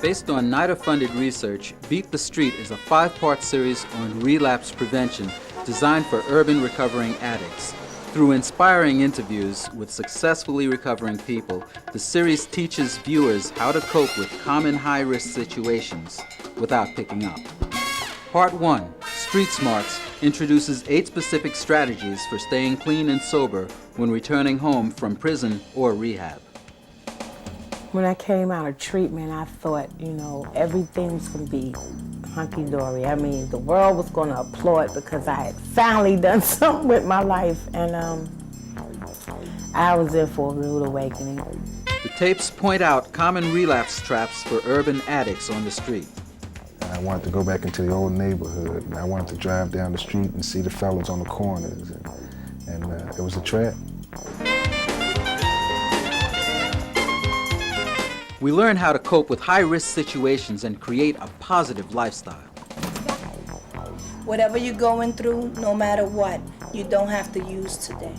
Based on NIDA-funded research, Beat the Street is a 5-part series on relapse prevention designed for urban recovering addicts. Through inspiring interviews with successfully recovering people, the series teaches viewers how to cope with common high-risk situations without picking up. Part 1, Street Smarts, introduces 8 specific strategies for staying clean and sober when returning home from prison or rehab. When I came out of treatment, I thought, everything was going to be hunky-dory. I mean, the world was going to applaud because I had finally done something with my life, and I was in for a rude awakening. The tapes point out common relapse traps for urban addicts on the street. I wanted to go back into the old neighborhood, and I wanted to drive down the street and see the fellas on the corners, and it was a trap. We learn how to cope with high-risk situations and create a positive lifestyle. Whatever you're going through, no matter what, you don't have to use today.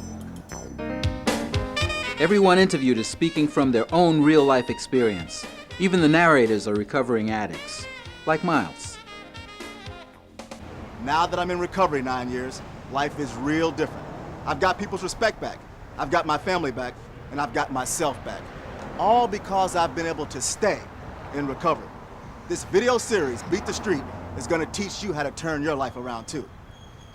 Everyone interviewed is speaking from their own real-life experience. Even the narrators are recovering addicts, like Miles. Now that I'm in recovery 9 years, life is real different. I've got people's respect back, I've got my family back, and I've got myself back. All because I've been able to stay in recovery. This video series, Beat the Street, is going to teach you how to turn your life around too.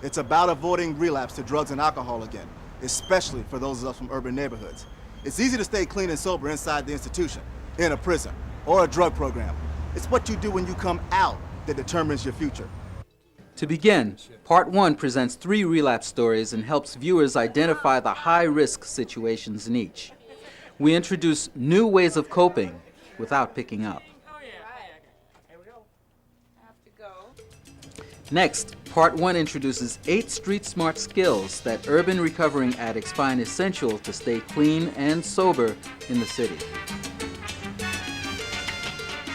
It's about avoiding relapse to drugs and alcohol again, especially for those of us from urban neighborhoods. It's easy to stay clean and sober inside the institution, in a prison, or a drug program. It's what you do when you come out that determines your future. To begin, Part 1 presents 3 relapse stories and helps viewers identify the high-risk situations in each. We introduce new ways of coping without picking up. Next, Part 1 introduces 8 street smart skills that urban recovering addicts find essential to stay clean and sober in the city.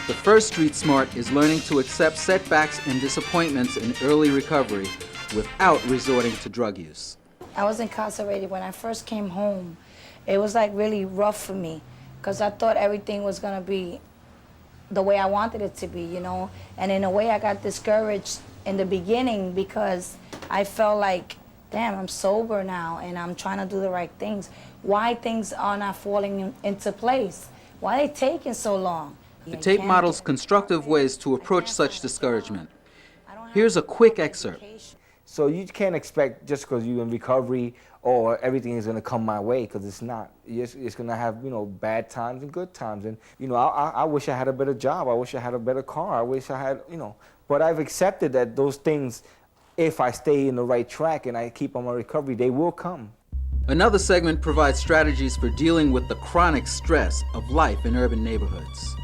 The first street smart is learning to accept setbacks and disappointments in early recovery without resorting to drug use. I was incarcerated when I first came home. It was like really rough for me because I thought everything was gonna be the way I wanted it to be, And in a way I got discouraged in the beginning because I felt like, damn, I'm sober now and I'm trying to do the right things. Why things are not falling into place? Why are they taking so long? The tape models constructive ways to approach such discouragement. Here's a quick excerpt. So you can't expect just because you're in recovery or everything is going to come my way, because it's not. It's going to have, bad times and good times. And, I wish I had a better job. I wish I had a better car. I wish I had, But I've accepted that those things, if I stay in the right track and I keep on my recovery, they will come. Another segment provides strategies for dealing with the chronic stress of life in urban neighborhoods.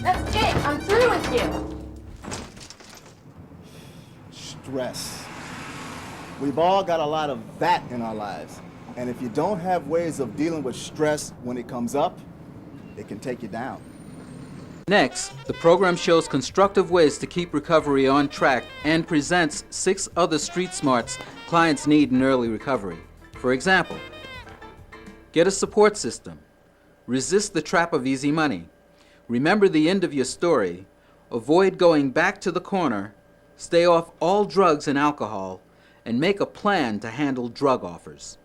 That's it. I'm through with you. Stress. We've all got a lot of that in our lives. And if you don't have ways of dealing with stress when it comes up, it can take you down. Next, the program shows constructive ways to keep recovery on track and presents 6 other street smarts clients need in early recovery. For example, get a support system. Resist the trap of easy money. Remember the end of your story. Avoid going back to the corner. Stay off all drugs and alcohol. And make a plan to handle drug offers.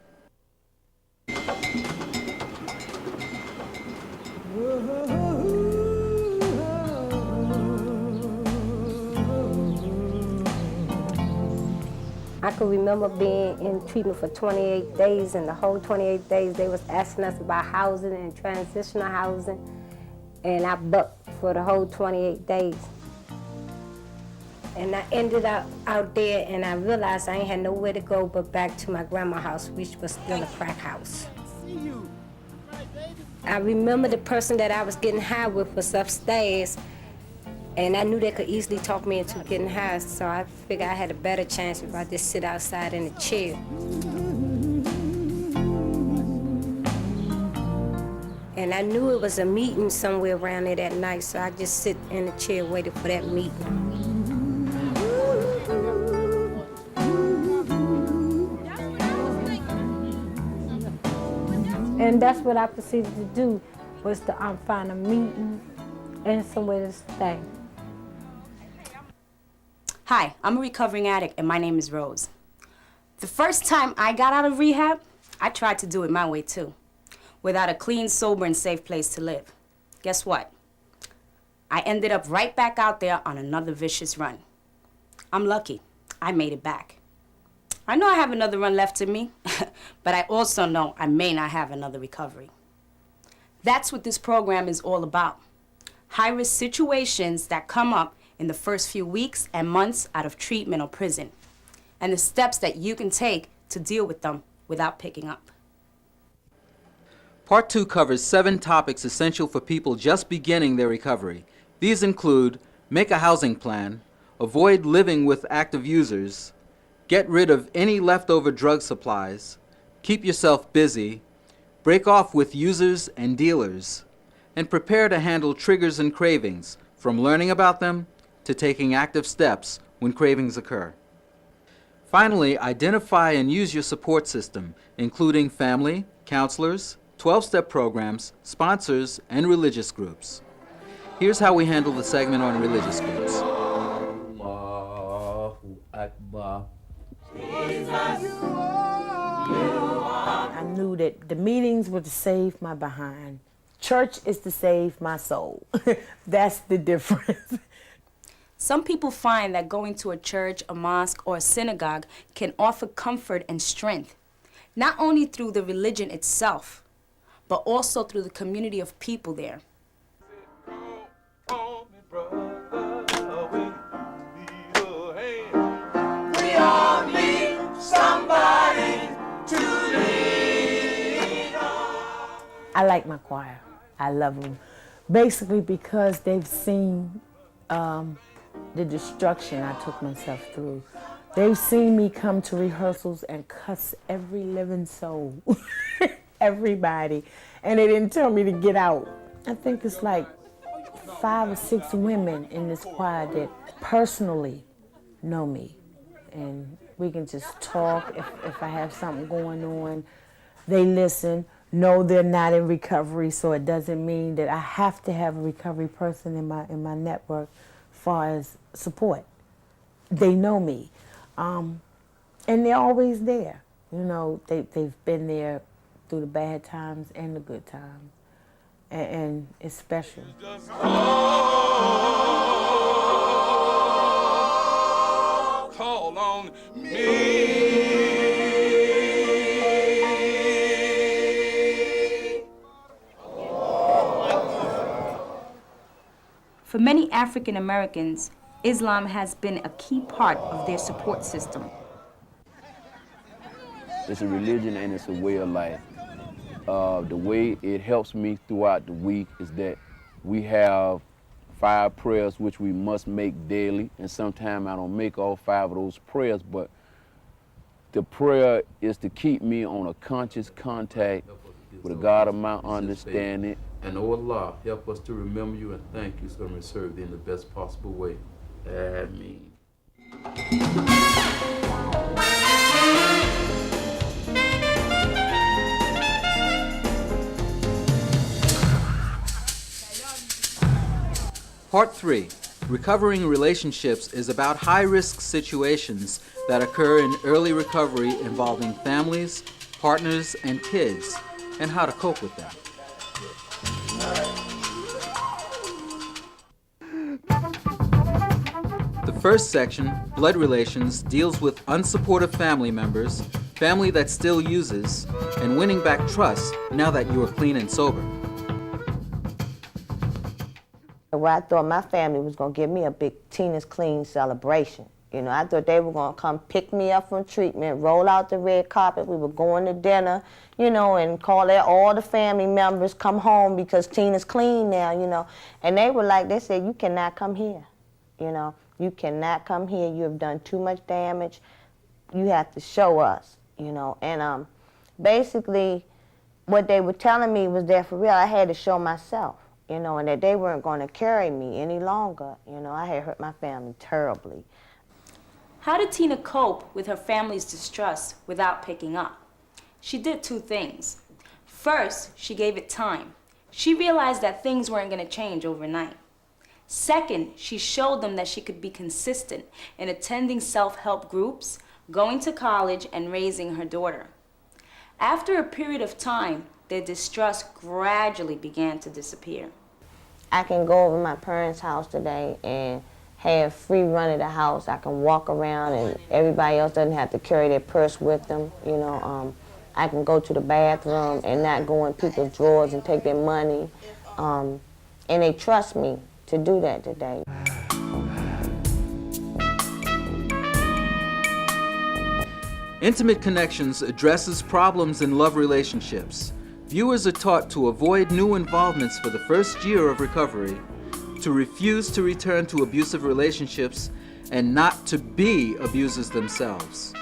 I can remember being in treatment for 28 days, and the whole 28 days they was asking us about housing and transitional housing, and I bucked for the whole 28 days. And I ended up out there, and I realized I ain't had nowhere to go but back to my grandma's house, which was still a crack house. I remember the person that I was getting high with was upstairs, and I knew they could easily talk me into getting high, so I figured I had a better chance if I just sit outside in a chair. And I knew it was a meeting somewhere around there that night, so I just sit in a chair waiting for that meeting. And that's what I proceeded to do, was to find a meeting and somewhere to stay. Hi, I'm a recovering addict and my name is Rose. The first time I got out of rehab, I tried to do it my way too, without a clean, sober, and safe place to live. Guess what? I ended up right back out there on another vicious run. I'm lucky. I made it back. I know I have another run left in me, but I also know I may not have another recovery. That's what this program is all about. High-risk situations that come up in the first few weeks and months out of treatment or prison, and the steps that you can take to deal with them without picking up. Part 2 covers 7 topics essential for people just beginning their recovery. These include make a housing plan, avoid living with active users, get rid of any leftover drug supplies, keep yourself busy, break off with users and dealers, and prepare to handle triggers and cravings, from learning about them to taking active steps when cravings occur. Finally, identify and use your support system, including family, counselors, 12-step programs, sponsors, and religious groups. Here's how we handle the segment on religious groups. Allahu Akbar. I knew that the meetings were to save my behind. Church is to save my soul. That's the difference. Some people find that going to a church, a mosque, or a synagogue can offer comfort and strength, not only through the religion itself, but also through the community of people there. We all need somebody to lean on. I like my choir. I love them. Basically because they've seen the destruction I took myself through. They've seen me come to rehearsals and cuss every living soul, everybody, and they didn't tell me to get out. I think it's like 5 or 6 women in this choir that personally know me, and we can just talk if I have something going on. They listen. No, they're not in recovery, so it doesn't mean that I have to have a recovery person in my network as far as support. They know me, and they're always there. You know, they've been there through the bad times and the good times, and it's special. Call on me. For many African Americans, Islam has been a key part of their support system. It's a religion and it's a way of life. The way it helps me throughout the week is that we have 5 prayers which we must make daily, and sometimes I don't make all 5 of those prayers, but the prayer is to keep me on a conscious contact with a God of my understanding. And oh Allah, help us to remember you and thank you so we serve you in the best possible way. Ameen. Part 3, Recovering Relationships, is about high-risk situations that occur in early recovery involving families, partners, and kids, and how to cope with them. The first section, Blood Relations, deals with unsupportive family members, family that still uses, and winning back trust now that you are clean and sober. Well, I thought my family was going to give me a big Tina's Clean celebration. You know, I thought they were going to come pick me up from treatment, roll out the red carpet. We were going to dinner, you know, and call all the family members, come home because Tina's clean now, you know. And they were like, they said, you cannot come here, you know. You cannot come here. You have done too much damage. You have to show us, you know. And basically, what they were telling me was that for real, I had to show myself, you know, and that they weren't going to carry me any longer. You know, I had hurt my family terribly. How did Tina cope with her family's distrust without picking up? She did 2 things. First, she gave it time. She realized that things weren't going to change overnight. Second, she showed them that she could be consistent in attending self-help groups, going to college, and raising her daughter. After a period of time, their distrust gradually began to disappear. I can go over to my parents' house today and have free run of the house. I can walk around and everybody else doesn't have to carry their purse with them. You know, I can go to the bathroom and not go in people's drawers and take their money. And they trust me to do that today. Intimate Connections addresses problems in love relationships. Viewers are taught to avoid new involvements for the first year of recovery, to refuse to return to abusive relationships, and not to be abusers themselves.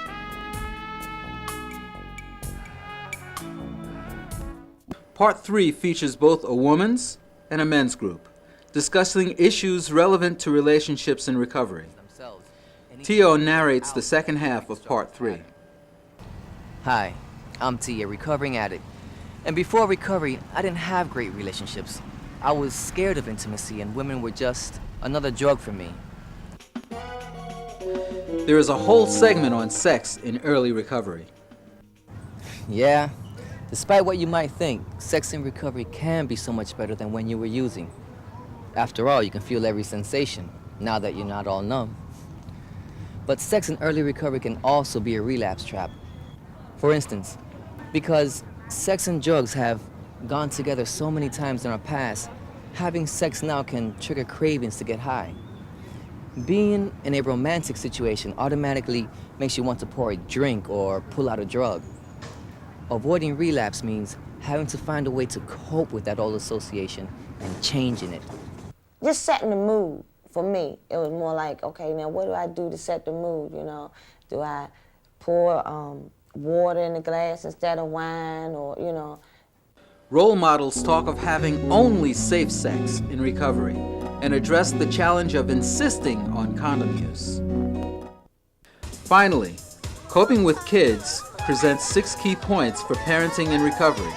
Part 3 features both a woman's and a men's group, discussing issues relevant to relationships in recovery. Tio narrates the second half of Part 3. Hi, I'm T, a recovering addict. And before recovery, I didn't have great relationships. I was scared of intimacy, and women were just another drug for me. There is a whole segment on sex in early recovery. Yeah, despite what you might think, sex in recovery can be so much better than when you were using. After all, you can feel every sensation, now that you're not all numb. But sex in early recovery can also be a relapse trap. For instance, because sex and drugs have gone together so many times in our past, having sex now can trigger cravings to get high. Being in a romantic situation automatically makes you want to pour a drink or pull out a drug. Avoiding relapse means having to find a way to cope with that old association and changing it. Just setting the mood for me. It was more like, okay, now what do I do to set the mood, you know? Do I pour water in the glass instead of wine, or, you know? Role models talk of having only safe sex in recovery and address the challenge of insisting on condom use. Finally, Coping with Kids presents 6 key points for parenting in recovery.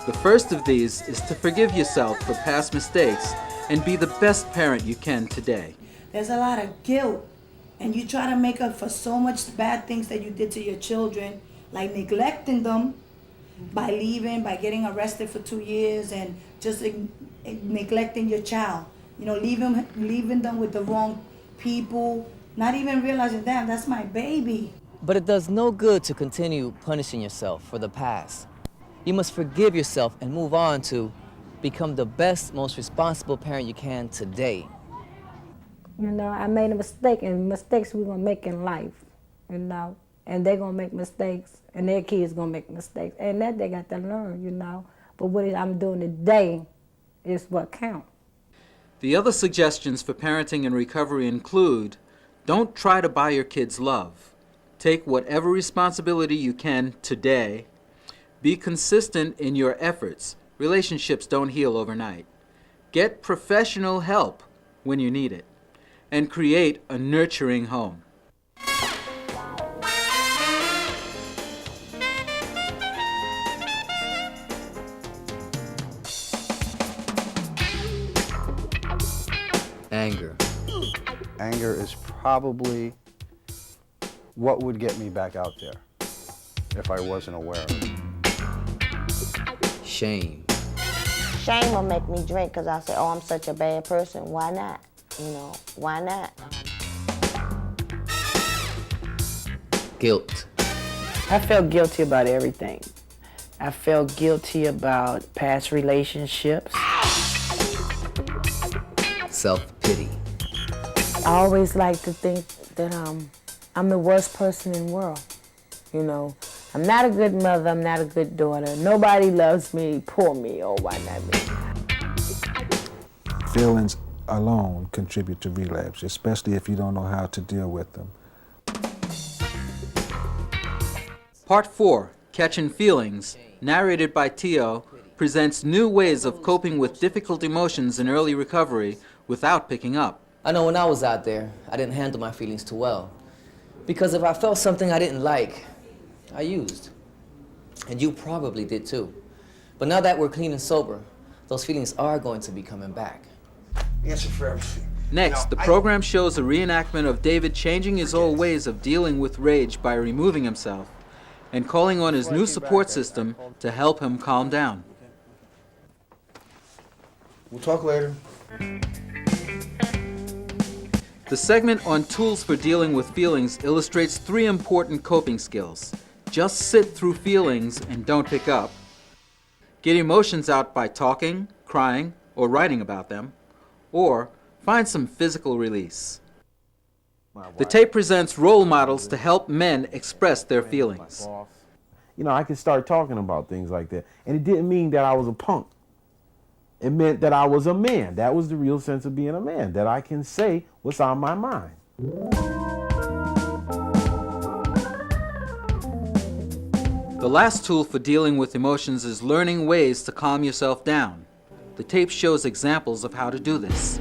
The first of these is to forgive yourself for past mistakes and be the best parent you can today. There's a lot of guilt, and you try to make up for so much bad things that you did to your children, like neglecting them by leaving, by getting arrested for 2 years, and just neglecting your child. You know, leaving them with the wrong people, not even realizing, damn, that's my baby. But it does no good to continue punishing yourself for the past. You must forgive yourself and move on to become the best, most responsible parent you can today. You know, I made a mistake, and mistakes we're gonna make in life, you know, and they're gonna make mistakes, and their kids gonna make mistakes, and that they got to learn, you know. But what I'm doing today is what counts. The other suggestions for parenting in recovery include: don't try to buy your kids love. Take whatever responsibility you can today. Be consistent in your efforts. Relationships don't heal overnight. Get professional help when you need it. And create a nurturing home. Anger. Anger is probably what would get me back out there if I wasn't aware of it. Shame. Shame will make me drink because I say, oh, I'm such a bad person. Why not? You know, why not? Guilt. I felt guilty about everything. I felt guilty about past relationships. Self-pity. I always like to think that I'm the worst person in the world. You know, I'm not a good mother, I'm not a good daughter. Nobody loves me, poor me, oh, why not me? Feelings alone contribute to relapse, especially if you don't know how to deal with them. Part 4, Catching Feelings, narrated by Tio, presents new ways of coping with difficult emotions in early recovery without picking up. I know when I was out there, I didn't handle my feelings too well. Because if I felt something I didn't like, I used. And you probably did too. But now that we're clean and sober, those feelings are going to be coming back. Answer for everything. Next, the program shows a reenactment of David changing his old ways of dealing with rage by removing himself and calling on his new support system to help him calm down. We'll talk later. The segment on tools for dealing with feelings illustrates 3 important coping skills. Just sit through feelings and don't pick up. Get emotions out by talking, crying, or writing about them. Or find some physical release. The tape presents role models to help men express their feelings. You know, I could start talking about things like that. And it didn't mean that I was a punk. It meant that I was a man. That was the real sense of being a man, that I can say what's on my mind. The last tool for dealing with emotions is learning ways to calm yourself down. The tape shows examples of how to do this.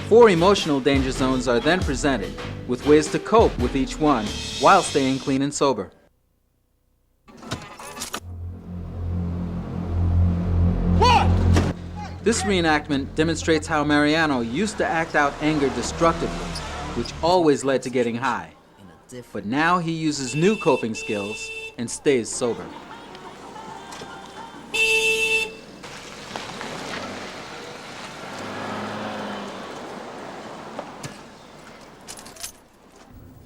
4 emotional danger zones are then presented, with ways to cope with each one while staying clean and sober. This reenactment demonstrates how Mariano used to act out anger destructively, which always led to getting high. But now he uses new coping skills and stays sober.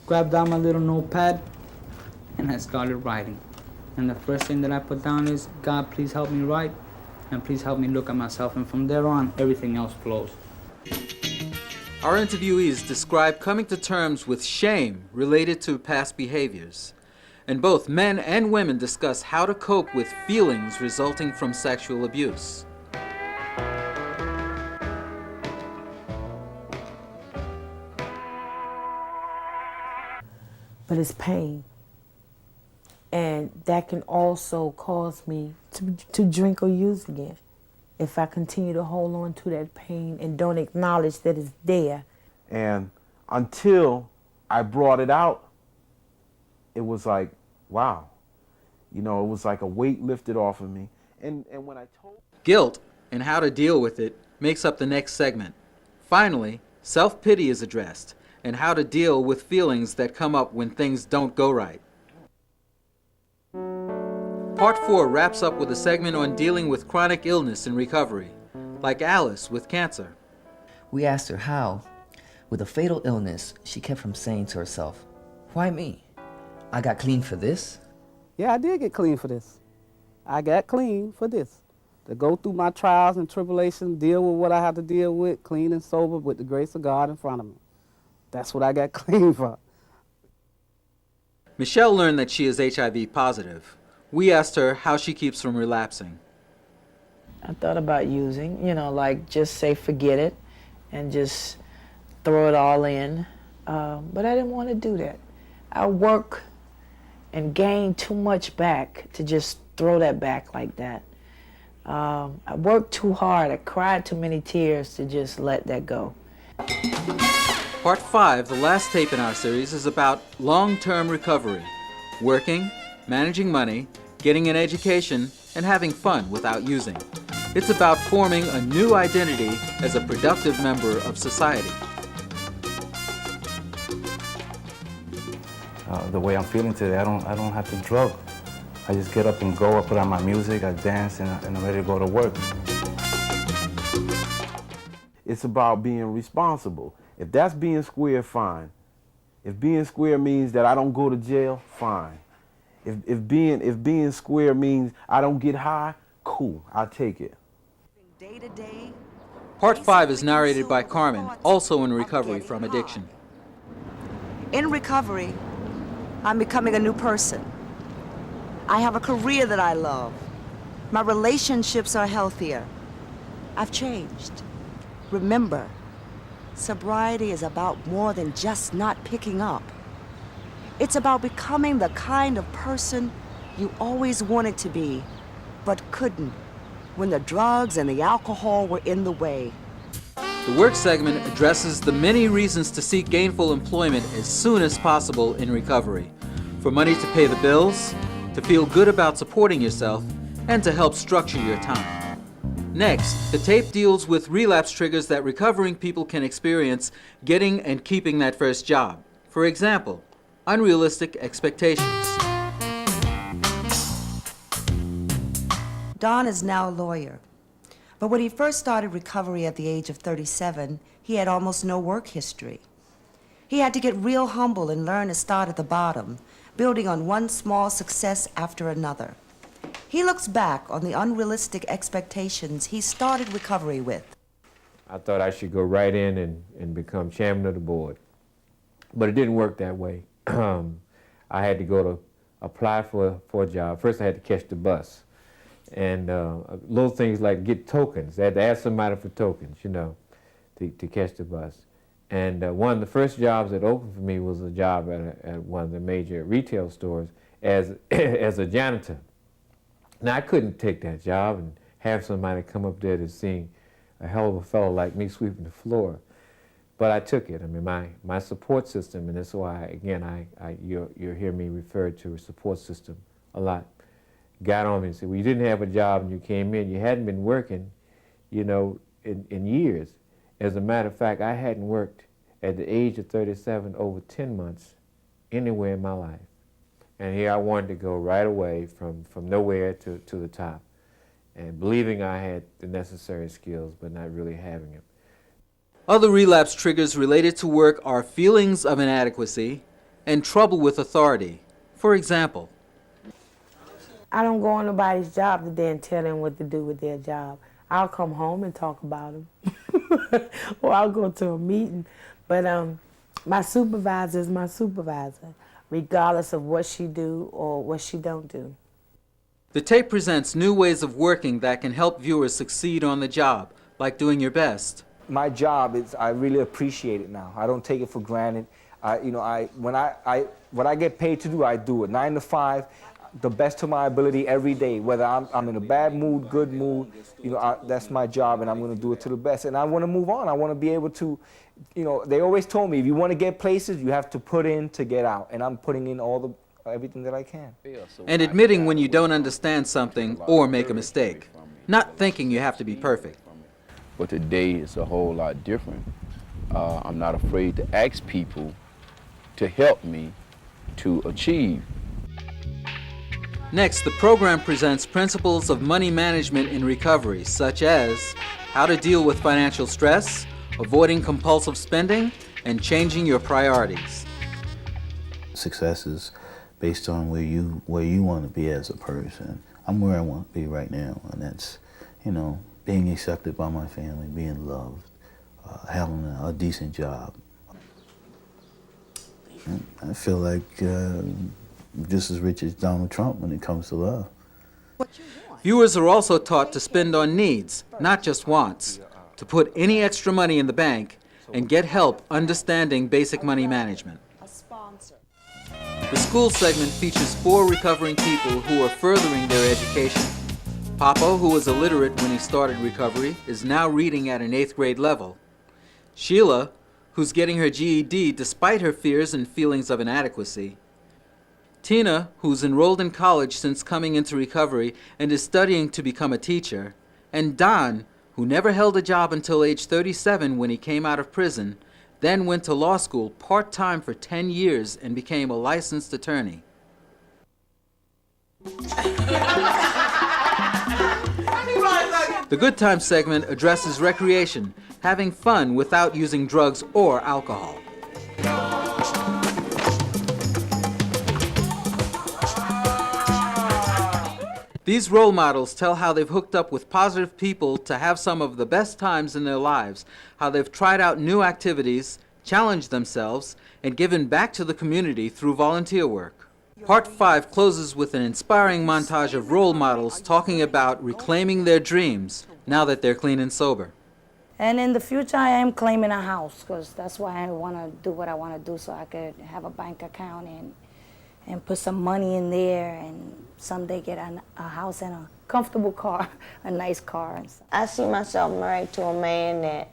Grabbed out my little notepad and I started writing. And the first thing that I put down is, God, please help me write, and please help me look at myself. And from there on, everything else flows. Our interviewees describe coming to terms with shame related to past behaviors. And both men and women discuss how to cope with feelings resulting from sexual abuse. But it's pain. And that can also cause me to drink or use again. If I continue to hold on to that pain and don't acknowledge that it's there. And until I brought it out, it was like, wow. You know, it was like a weight lifted off of me. And when I told... Guilt and how to deal with it makes up the next segment. Finally, self-pity is addressed and how to deal with feelings that come up when things don't go right. Part 4 wraps up with a segment on dealing with chronic illness and recovery, like Alice with cancer. We asked her how, with a fatal illness, she kept from saying to herself, "Why me? I got clean for this." Yeah, I did get clean for this. I got clean for this. To go through my trials and tribulations, deal with what I have to deal with, clean and sober with the grace of God in front of me. That's what I got clean for. Michelle learned that she is HIV positive. We asked her how she keeps from relapsing. I thought about using, you know, like just say forget it and just throw it all in. But I didn't want to do that. I work and gain too much back to just throw that back like that. I worked too hard. I cried too many tears to just let that go. Part 5, the last tape in our series, is about long-term recovery, working, managing money, getting an education, and having fun without using. It's about forming a new identity as a productive member of society. The way I'm feeling today, I don't have to drug. I just get up and go, I put on my music, I dance, and I'm ready to go to work. It's about being responsible. If that's being square, fine. If being square means that I don't go to jail, fine. If being square means I don't get high, cool, I'll take it. Part 5 is narrated by Carmen, also in recovery from addiction. In recovery, I'm becoming a new person. I have a career that I love. My relationships are healthier. I've changed. Remember, sobriety is about more than just not picking up. It's about becoming the kind of person you always wanted to be, but couldn't when the drugs and the alcohol were in the way. The work segment addresses the many reasons to seek gainful employment as soon as possible in recovery. For money to pay the bills, to feel good about supporting yourself, and to help structure your time. Next, the tape deals with relapse triggers that recovering people can experience getting and keeping that first job. For example, unrealistic expectations. Don is now a lawyer. But when he first started recovery at the age of 37, he had almost no work history. He had to get real humble and learn to start at the bottom, building on one small success after another. He looks back on the unrealistic expectations he started recovery with. I thought I should go right in and become chairman of the board. But it didn't work that way. I had to go to apply for a job. First I had to catch the bus. And little things like get tokens. I had to ask somebody for tokens, you know, to catch the bus. And one of the first jobs that opened for me was a job at one of the major retail stores as, as a janitor. Now, I couldn't take that job and have somebody come up there to see a hell of a fellow like me sweeping the floor. But I took it. I mean, my support system, and that's why, again, you'll hear me refer to a support system a lot, got on me and said, well, you didn't have a job and you came in, you hadn't been working, you know, in years. As a matter of fact, I hadn't worked at the age of 37 over 10 months anywhere in my life. And here I wanted to go right away from nowhere to the top, and believing I had the necessary skills, but not really having them. Other relapse triggers related to work are feelings of inadequacy and trouble with authority. For example, I don't go on nobody's job today and tell them what to do with their job. I'll come home and talk about them. Or I'll go to a meeting. But my supervisor is my supervisor, regardless of what she do or what she don't do. the tape presents new ways of working that can help viewers succeed on the job, like doing your best. My job is, I really appreciate it now. I don't take it for granted. What I get paid to do, I do it. 9 to 5, the best of my ability every day. Whether I'm in a bad mood, good mood, that's my job, and I'm going to do it to the best. And I want to move on. I want to be able to, they always told me, if you want to get places, you have to put in to get out. And I'm putting in everything that I can. And admitting when you don't understand something or make a mistake. Not thinking you have to be perfect. But today it's a whole lot different. I'm not afraid to ask people to help me to achieve. Next, the program presents principles of money management in recovery, such as how to deal with financial stress, avoiding compulsive spending, and changing your priorities. Success is based on where you want to be as a person. I'm where I want to be right now, and that's, being accepted by my family, being loved, having a decent job. I feel like just as rich as Donald Trump when it comes to love. Viewers are also taught to spend on needs, not just wants, to put any extra money in the bank and get help understanding basic money management. The school segment features 4 recovering people who are furthering their education. Papa, who was illiterate when he started recovery, is now reading at an 8th grade level. Sheila, who's getting her GED despite her fears and feelings of inadequacy. Tina, who's enrolled in college since coming into recovery and is studying to become a teacher. And Don, who never held a job until age 37 when he came out of prison, then went to law school part-time for 10 years and became a licensed attorney. The Good Time segment addresses recreation, having fun without using drugs or alcohol. These role models tell how they've hooked up with positive people to have some of the best times in their lives, how they've tried out new activities, challenged themselves, and given back to the community through volunteer work. Part 5 closes with an inspiring montage of role models talking about reclaiming their dreams now that they're clean and sober. And in the future, I am claiming a house because that's why I want to do what I want to do, so I could have a bank account and put some money in there and someday get a house and a comfortable car, a nice car. And stuff. I see myself married to a man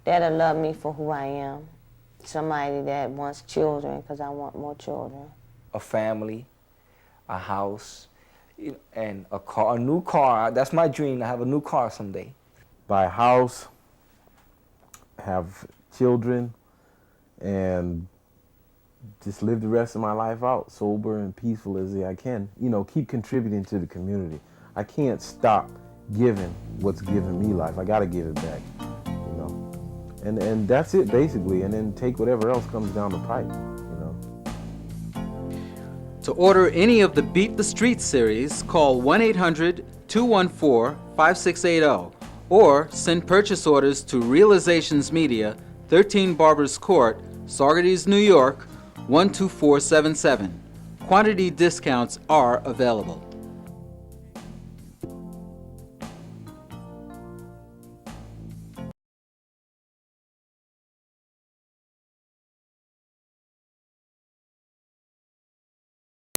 that'll love me for who I am. Somebody that wants children because I want more children. A family, a house, and a new car. That's my dream, to have a new car someday. Buy a house, have children, and just live the rest of my life out sober and peaceful as I can. You know, keep contributing to the community. I can't stop giving what's given me life. I gotta give it back, you know. And that's it basically, and then take whatever else comes down the pipe, you know. To order any of the Beat the Street series, call 1-800-214-5680 or send purchase orders to Reelizations Media, 13 Barbers Court, Saugerties, New York, 12477. Quantity discounts are available.